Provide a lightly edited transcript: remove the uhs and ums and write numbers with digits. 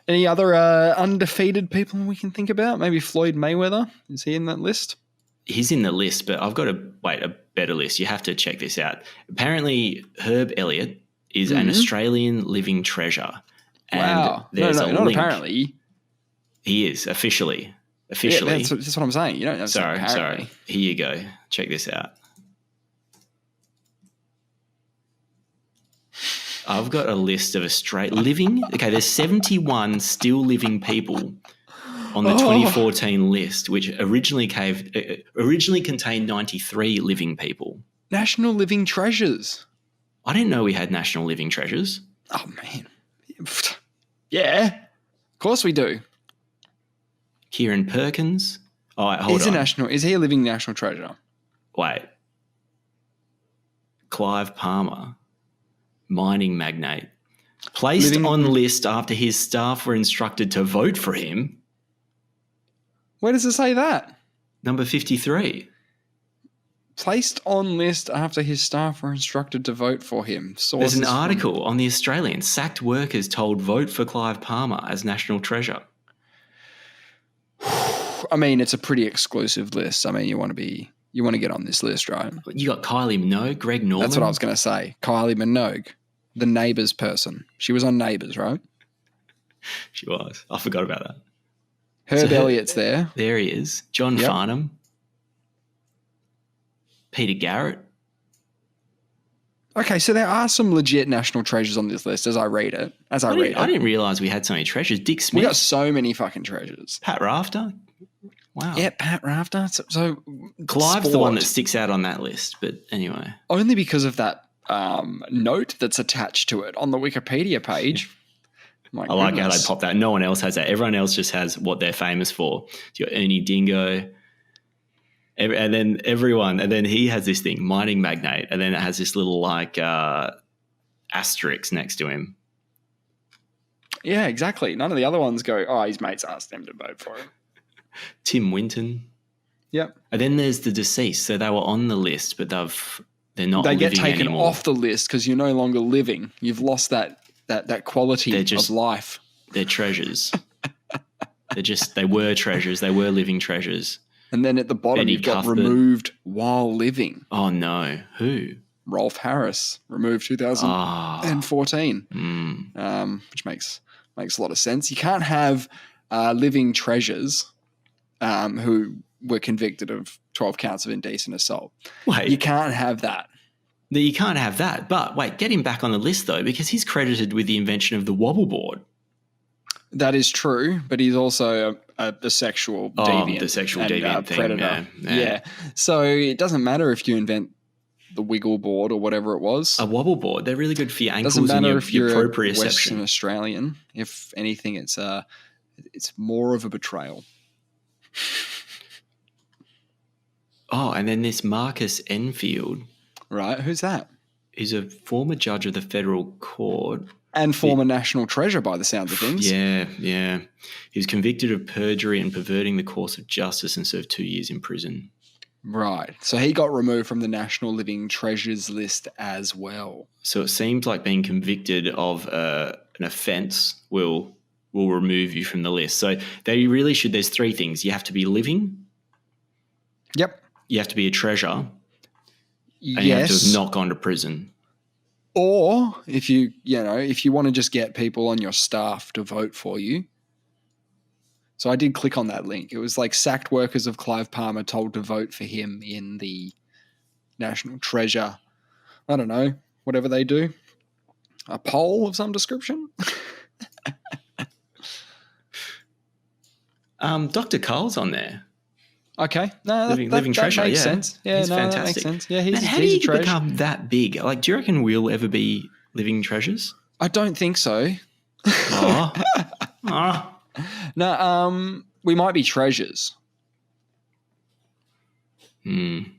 Any other undefeated people we can think about? Maybe Floyd Mayweather. Is he in that list? He's in the list, but I've got a better list. You have to check this out. Apparently, Herb Elliott is an Australian living treasure. And wow. there's no, a not link. apparently. He is officially. Yeah, that's what I'm saying. You don't have to say apparently. Sorry. Here you go. Check this out. I've got a list of living. Okay, there's 71 still living people on the 2014 list, which originally contained 93 living people. National Living Treasures. I didn't know we had national living treasures. Oh, man. Yeah, of course we do. Kieran Perkins. Oh, wait, hold on. Is he a living national treasure? Wait. Clive Palmer, mining magnate, placed on list after his staff were instructed to vote for him. Where does it say that? Number 53. Placed on list after his staff were instructed to vote for him. There's an article on The Australian. Sacked workers told vote for Clive Palmer as national treasure. I mean, it's a pretty exclusive list. I mean, you want to get on this list, right? You got Kylie Minogue, Greg Norman. That's what I was going to say. Kylie Minogue, the Neighbours person. She was on Neighbours, right? She was. I forgot about that. Herb Elliott's there. There he is. John Farnham. Peter Garrett. Okay, so there are some legit national treasures on this list as I read it. I didn't realise we had so many treasures. Dick Smith. We got so many fucking treasures. Pat Rafter. Wow. Yeah, Pat Rafter. So Clive's the one that sticks out on that list, but anyway. Only because of that note that's attached to it on the Wikipedia page. I like how they pop that. No one else has that. Everyone else just has what they're famous for. You got Ernie Dingo. And then he has this thing, mining magnate, and then it has this little asterisk next to him. Yeah, exactly. None of the other ones go, his mates asked them to vote for him. Tim Winton. Yep. And then there's the deceased. So they were on the list, but they're not living anymore. They get taken off the list because you're no longer living. You've lost that quality of life. They're treasures. They were treasures. They were living treasures. And then at the bottom, you've got removed while living. Oh, no. Who? Rolf Harris, removed 2014, which makes a lot of sense. You can't have living treasures who were convicted of 12 counts of indecent assault. Wait. You can't have that. No, you can't have that. But wait, get him back on the list, though, because he's credited with the invention of the wobble board. That is true, but he's also a sexual deviant. The sexual deviant thing. Predator. Yeah. So it doesn't matter if you invent the wiggle board or whatever it was. A wobble board. They're really good for your ankles and your proprioception. Western Australian. If anything, it's more of a betrayal. Oh, and then this Marcus Enfield. Right. Who's that? He's a former judge of the federal court. And former national treasure by the sounds of things. Yeah. He was convicted of perjury and perverting the course of justice and served 2 years in prison. Right. So he got removed from the National Living Treasures list as well. So it seems like being convicted of an offence will remove you from the list. So they really should. There's three things. You have to be living. Yep. You have to be a treasure. And yes. you have to have not gone to prison. Or if you want to just get people on your staff to vote for you. So I did click on that link. It was like sacked workers of Clive Palmer told to vote for him in the National Treasure. I don't know, whatever they do. A poll of some description. Dr. Cole's on there. Okay. No, living treasure, makes sense. Yeah, he's fantastic. That makes sense. Yeah, he's how do you treasure. become that big? Like, do you reckon we'll ever be living treasures? I don't think so. No, we might be treasures. Maybe